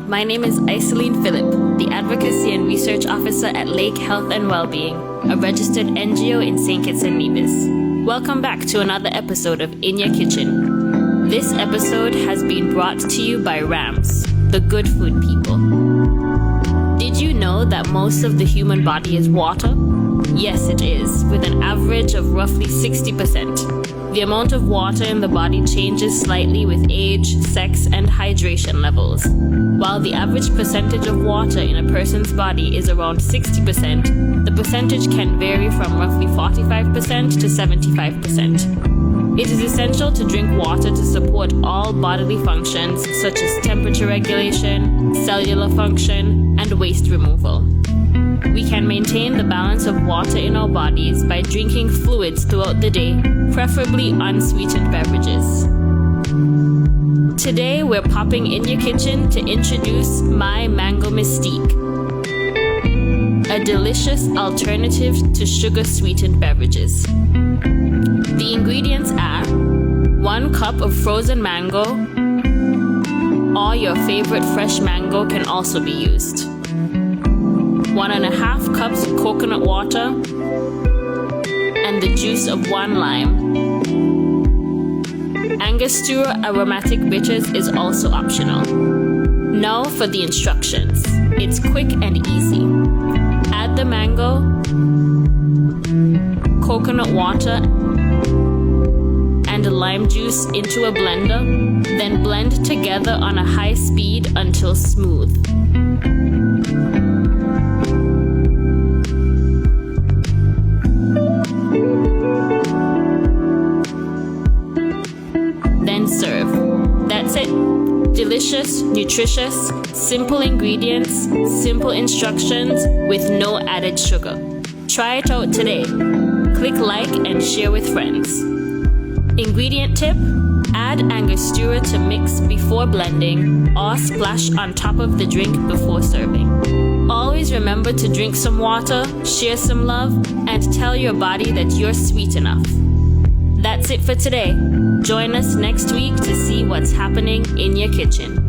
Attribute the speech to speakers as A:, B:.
A: my name is Isalean Phillip, the Advocacy and Research Officer at Lake Health and Wellbeing, a registered NGO in St. Kitts and Nevis. Welcome back to another episode of In Your Kitchen. This episode has been brought to you by Rams, the good food people. Did you know that most of the human body is water? Yes, it is, with an average of roughly 60%. The amount of water in the body changes slightly with age, sex, and hydration levels. While the average percentage of water in a person's body is around 60%, the percentage can vary from roughly 45% to 75%. It is essential to drink water to support all bodily functions such as temperature regulation, cellular function, and waste removal. We can maintain the balance of water in our bodies by drinking fluids throughout the day, preferably unsweetened beverages. Today, we're popping in your kitchen to introduce my Mango Mystique, a delicious alternative to sugar-sweetened beverages. The ingredients are 1 cup of frozen mango, or your favorite fresh mango can also be used. 1.5 cups of coconut water, and the juice of 1 lime. Angostura aromatic bitters is also optional. Now for the instructions. It's quick and easy. Add the mango, coconut water, and lime juice into a blender, then blend together on a high speed until smooth. Then serve. That's it. Delicious, nutritious, simple ingredients, simple instructions with no added sugar. Try it out today. Click like and share with friends. Ingredient tip: add Angostura to mix before blending or splash on top of the drink before serving. Always remember to drink some water, share some love, and tell your body that you're sweet enough. That's it for today. Join us next week to see what's happening in your kitchen.